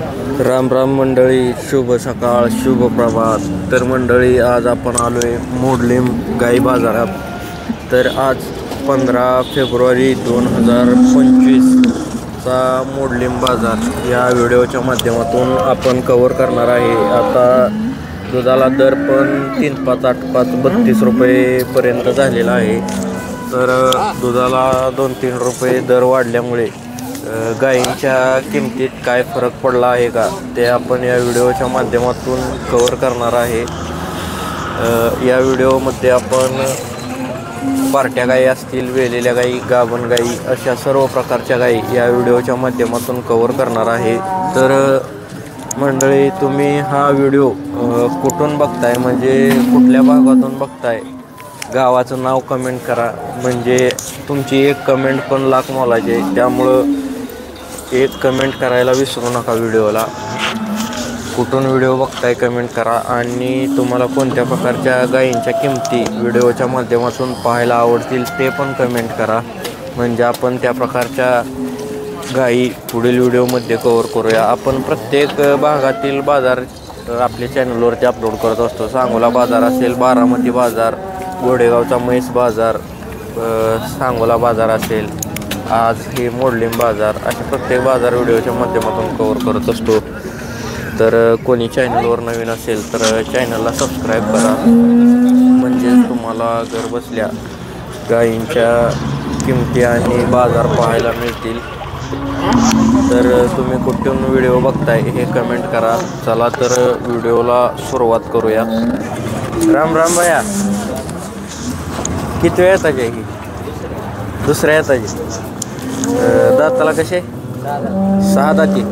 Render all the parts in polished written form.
राम राम मंडळी, शुभ सकाळ, शुभ प्रभात. तर मंडळी, आज आपण आलोय मोडलीम गाई बाजारात. तर आज 15 फेब्रुवारी 2025चा मोडलीम बाजार या व्हिडिओच्या माध्यमातून आपण कव्हर करणार आहे. आता दुधाला दर पण 3-5, 8-5, 32 रुपयेपर्यंत झालेला आहे. तर दुधाला 2-3 रुपये दर वाढल्यामुळे गायींच्या किमतीत काय फरक पडला आहे का, ते आपण या व्हिडिओच्या माध्यमातून कव्हर करणार आहे. या व्हिडिओमध्ये आपण पार्ट्या गायी असतील, वेलेल्या गायी, गाभण गायी, अशा सर्व प्रकारच्या गायी या व्हिडिओच्या माध्यमातून कव्हर करणार आहे. तर मंडळी, तुम्ही हा व्हिडिओ कुठून बघताय, म्हणजे कुठल्या भागातून बघताय, गावाचं नाव कमेंट करा. म्हणजे तुमची एक कमेंट पण लाख मोलाची आहे. त्यामुळं एक कमेंट करायला विसरू नका. व्हिडिओला कुठून व्हिडिओ बघताय कमेंट करा. आणि तुम्हाला कोणत्या प्रकारच्या गायींच्या किमती व्हिडिओच्या माध्यमातून पाहायला आवडतील ते पण कमेंट करा. म्हणजे आपण त्या प्रकारच्या गायी पुढील व्हिडिओमध्ये कव्हर करूया. आपण प्रत्येक भागातील बाजार आपल्या चॅनलवरती अपलोड करत असतो. सांगोला बाजार असेल, बारामती बाजार, गोडेगावचा म्हैस बाजार, सांगोला बाजार असेल, आज हे मोडलीम बाजार, असे प्रत्येक बाजार व्हिडिओच्या माध्यमातून कव्हर करत असतो. तर कोणी चॅनलवर नवीन असेल तर चॅनलला सबस्क्राईब करा. म्हणजेच तुम्हाला घर बसल्या गायींच्या किमती आणि बाजार पाहायला मिळतील. तर तुम्ही कुठून व्हिडिओ बघताय हे कमेंट करा. चला तर व्हिडिओला सुरुवात करूया. राम राम भैया, किती वेळ येताची आहे ही? दुसऱ्या येताची. दाताला कसे? 6 दाती.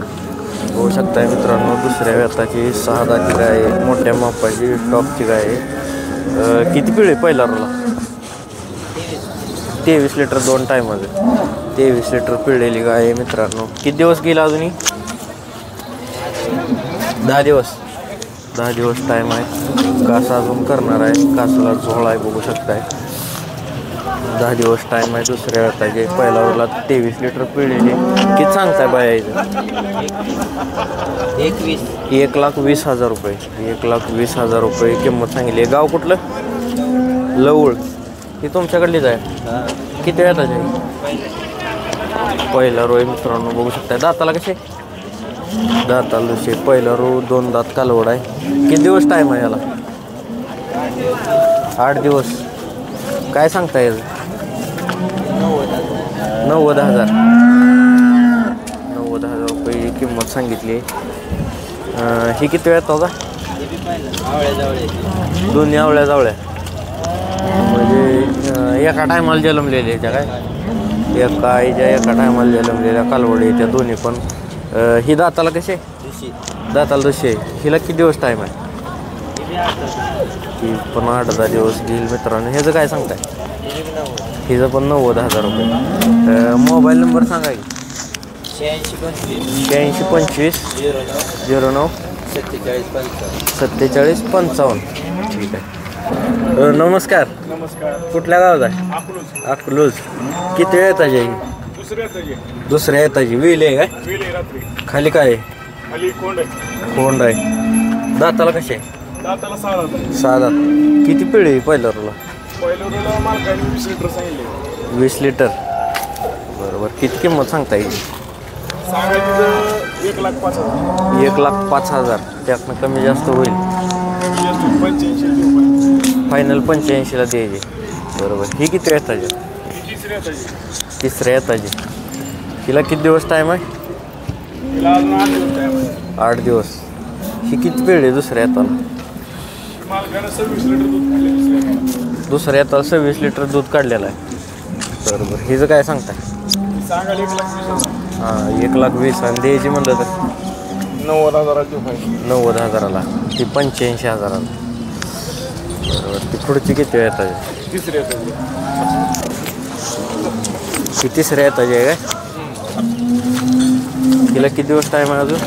होऊ शकताय मित्रांनो, दुसऱ्या वेताची 6 दाती गाय आहे. मोठ्या मापाची टॉपची गाय आहे. किती पिळे पहिला रोला? 23 लिटर 2 टायमाचं. 23 लिटर पिळलेली गाय आहे मित्रांनो. किती दिवस गेला अजूनही? 10 दिवस. 10 दिवस टाईम आहे. कास अजून करणार आहे. कासाला झोळ आहे, बघू शकताय. 10 दिवस टाईम आहे. दुसऱ्या वेताचे पहिला रोला 23 लिटर पिळलेली. किती सांगताय बाया इथं? 1,20,000 रुपये. 1,20,000 रुपये किंमत सांगितली. गाव कुठलं? लवळ. ही तुमच्याकडलीच आहे. किती वेताचे आहे? पहिला रो आहे मित्रांनो, बघू शकताय. दाताला कसे? दाताला दुसरे. पहिला रो 2 दात कालवड आहे. किती दिवस टाईम आहे याला? 8 दिवस. काय सांगताय याचं? 90,000. 90,000 रुपये किंमत सांगितली. ही किती वेळात होता? दोन्ही आवळ्या जावळ्या. म्हणजे एका टायमाला जन्मलेल्या त्या काय? एका आईच्या एका टायमाला जन्मलेल्या कालवडी त्या दोन्ही पण. ही दाताला कसे? दाताला दुसरे. हिला किती दिवस टाईम आहे? ती पण 8-10 दिवस घेईल मित्रांनो. ह्याचं काय सांगताय? हिचं पण 90,000 रुपये. मोबाईल नंबर सांगा की. 86 25 09 47 55. ठीक आहे. नमस्कार. कुठल्या गावात आहे? अकलूज. किती वेळ येताची आहे? दुसऱ्या येताची. वेल आहे काय? खाली काय आहे? कोंड आहे. दाताला कसे आहे? 6 दात. किती पिढी पहिल्या रोला? 20 लिटर. बरोबर. किती किंमत सांगता येईल? 1,05,000. त्यातनं कमी जास्त होईल. फायनल 85ला द्यायचे. बरोबर. ही किती येताची? तिसऱ्या येताची. हिला किती दिवस टाईम आहे? 8 दिवस. ही किती पिढी दुसऱ्या येताला? दुसऱ्या येताला 26 लिटर दूध काढलेलं आहे. बरोबर. हिचं काय सांगताय? 1,20,000. आणि द्यायची म्हणलं तर 90,000ला. ती 85,000ला. बरोबर. ती पुढची किती वेळ येताची? ही तिसऱ्या येताची आहे काय? हिला किती दिवस टाईम आहे अजून?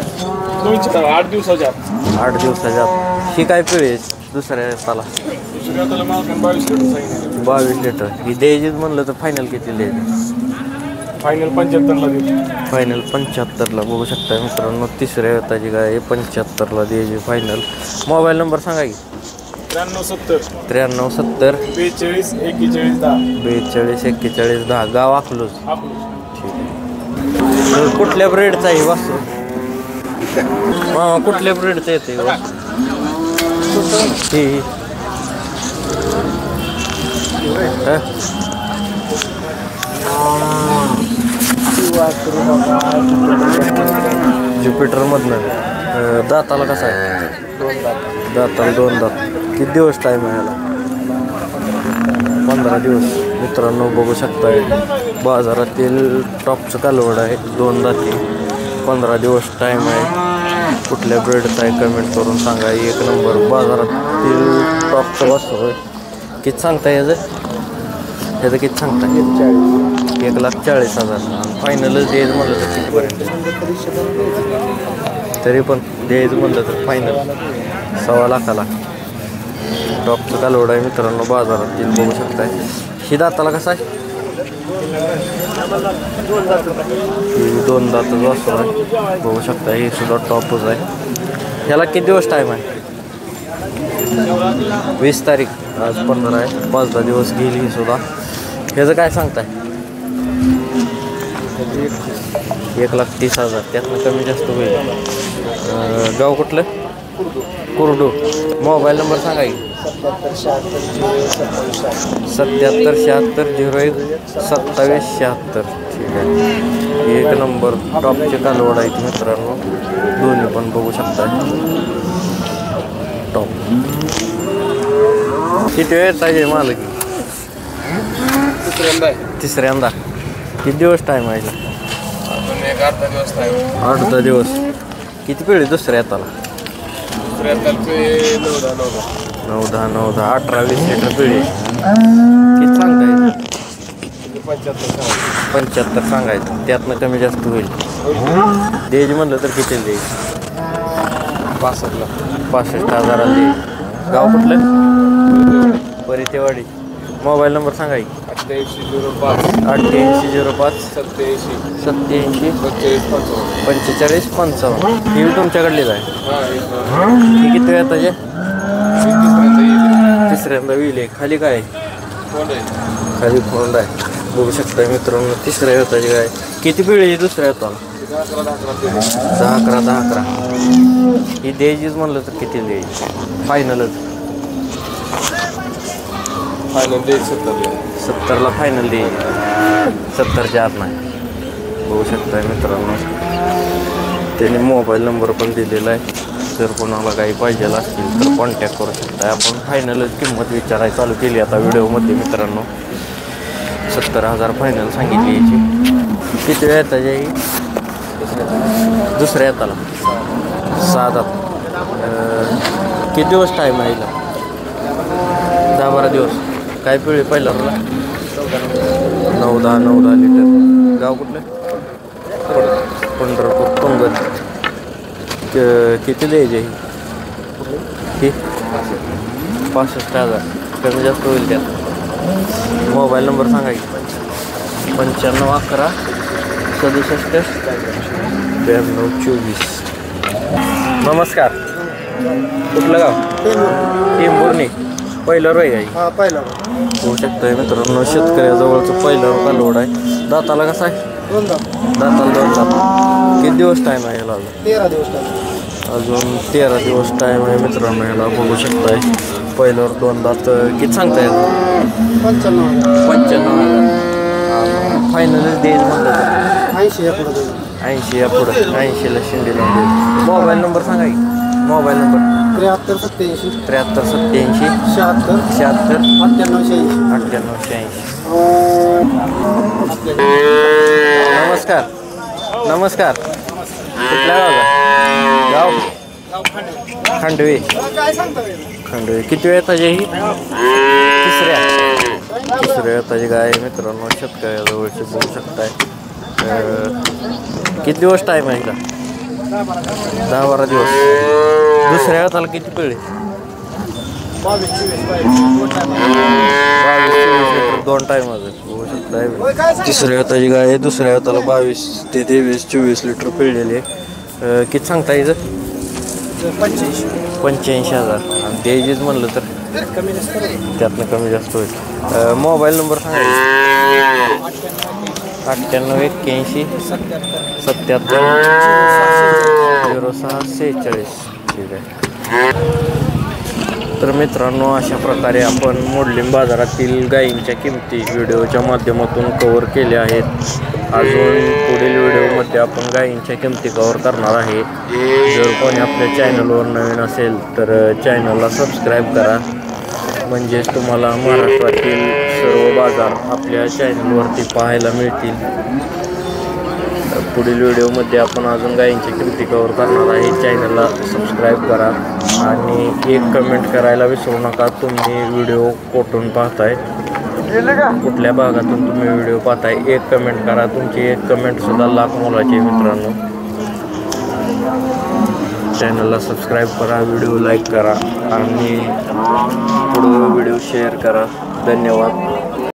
8 दिवसाच्या. 8 दिवसाच्या. ही काय पिळे दुसऱ्या येताला? 22 लिटर. ही द्यायची म्हणलं तर फायनल किती द्यायची? फायनल 75ला देऊ. फायनल 75ला बघू शकता मित्रांनो. तिसऱ्या वेताची गाय 75ला द्यायची फायनल. मोबाईल नंबर सांगा की. 9370 9370 42 41 10. 42 41 10. गाव अकलूज. ठीक आहे. तर कुठल्या ब्रेडचा आहे वासरू? कुठल्या ब्रेडचं येते ही? ज्युपिटरमधनं. दाताला कसा आहे? दाताला 2 दात. किती दिवस टाईम आहे याला? 15 दिवस. मित्रांनो बघू शकताय बाजारातील टॉपचं कालवड आहे. 2 दाती. 15 दिवस टाईम आहे. कुठल्या ब्रेडचा आहे कमेंट करून सांगा. 1 नंबर बाजारातील टॉपचं वासरू आहे. किती सांगताय ह्याचं किती सांगताय? 1,40,000. आणि फायनलच द्यायचं म्हणलं तर कितीपर्यंत? तरी पण द्यायचं म्हणलं तर फायनल 1.25 लाखाला. टॉपचं कालवड आहे मित्रांनो बाजारातील बघू शकताय. ही दाताला कसा आहे? 2 दाताचं वासरू आहे बघू शकता. ही सुद्धा टॉपच आहे. ह्याला किती दिवस टाईम आहे? 20 तारीख. आज 15 आहे. 5-10 दिवस गेली ही सुद्धा. ह्याचं काय सांगताय? 1,30,000. त्यातनं कमी जास्त होईल. गाव कुठलं? कुर्डू. मोबाईल नंबर सांगा की. 77 76 01 27 76. ठीक आहे. 1 नंबर टॉपचे कालवड आहेत मित्रांनो. दोन्ही पण बघू शकता टॉप. किती वेळ पाहिजे मालकी? तिसऱ्यांदा. किती दिवस टाईम आहे? 8 दिवस टाईम. 8-10 दिवस. किती पिढी दुसऱ्या हाताला? 9-10 18-20 लिटर पिढी. किती सांगताय? 75 सांगायचं. त्यातनं कमी जास्त होईल. द्यायची म्हणलं तर किती द्यायची? 65,000 द्यायची. गाव कुठलं? परितेवाडी. मोबाईल नंबर सांगा की. 8805 8805 87 87 45 55. 45 55. ही तुमच्याकडलीच आहे. ही किती वेळ त्याचे? तिसऱ्यांदा येईल. खाली काय? खाली फोंड आहे बघू शकता मित्रांनो. तिसऱ्या वेताची गाय. किती पिढी दुसऱ्या वेताला? 10-11. ही द्यायचीच म्हणलं तर किती द्यायची? फायनलच. फायनल 70ला फायनल द्यायची. 70च्या आत नाही. बघू शकता मित्रांनो. त्याने मोबाईल नंबर पण दिलेला आहे. जर कोणाला काही पाहिजे असतील तर कॉन्टॅक्ट करू शकता. आपण फायनलच किंमत विचारायला चालू केली आता व्हिडिओमध्ये मित्रांनो. 70,000 फायनल सांगितली याची. किती वेळ येतात ही? दुसऱ्या येताला 6 दात. किती दिवस टाईम आहे हिला? 10-12 दिवस. काय पिळी पहिला मला? 9-10 लिटर. गाव कुठलं? पंढरपूर पंगत. किती द्यायची ही? 65,000. कमी जास्त होईल त्यात. मोबाईल नंबर सांगा की. 9511 67 92 24. नमस्कार. कुठलं गाव? टेंभुर्णी. पहिलं रोय आहे. पहिला होऊ शकतं मित्रांनो. शेतकऱ्याजवळचं पहिलं कालवड आहे. दाताला कसं आहे? 2 दात. दाताला 2 दात. किती दिवस टाईम आहे ह्याला? 13 दिवस. अजून 13 दिवस टाईम आहे मित्रांनो. ह्याला बघू शकताय. पहिल्यावर 2 दात. किती सांगताय? 95,000. फायनलच द्यायचं म्हणलं तर 80 या पुढे. 80 या पुढं. 80ला शिंदीला द्यायचं. मोबाईल नंबर सांगा की. Mobile number 73 87 73 87 76 76 98 88 86. नमस्कार. कुठल्या गावला? गाव खांडवे. खांडवे. किती वेळ येताची ही? तिसऱ्या येताची गाय मित्रांनो. शेतकऱ्याजवळची बघू शकताय. किती दिवस टाईम आहे का? 10-12 दिवस. दुसऱ्या वेळाला किती पिळे? 22-24 22-24 2 टाईम बघू शकता. घेतलाय. तिसऱ्या हाताची गाय आहे. दुसऱ्या हाताला 22 ते 23-24 लिटर पिळलेले. किती सांगता याचं? 85,000. आणि द्यायचीच म्हणलं तर त्यातनं कमी जास्त होईल. मोबाईल नंबर सांगा. 98 81 77 0646. ठीक आहे. तर मित्रांनो, अशा प्रकारे आपण मोडलीम बाजारातील गायींच्या किमती व्हिडिओच्या माध्यमातून कव्हर केल्या आहेत. अजून पुढील व्हिडिओमध्ये आपण गायींच्या किमती कव्हर करणार आहे. जर कोणी आपल्या चॅनलवर नवीन असेल तर चॅनलला सबस्क्राईब करा, म्हणजेच तुम्हाला महाराष्ट्रातील सर्व बाजार आपल्या चॅनलवरती पाहायला मिळतील. पुढील व्हिडिओमध्ये आपण अजून गायींची किमती कव्हर करणार आहे. चॅनलला सबस्क्राईब करा आणि एक कमेंट करायला विसरू नका. तुम्ही व्हिडिओ कुठून पाहताय, कुठल्या भागातून तुम्ही व्हिडिओ पाहताय, एक कमेंट करा. तुमची एक कमेंटसुद्धा लाख मोलाची आहे मित्रांनो. चॅनलला सबस्क्राईब करा, व्हिडिओ लाईक करा आणि पुढे व्हिडिओ शेअर करा. धन्यवाद.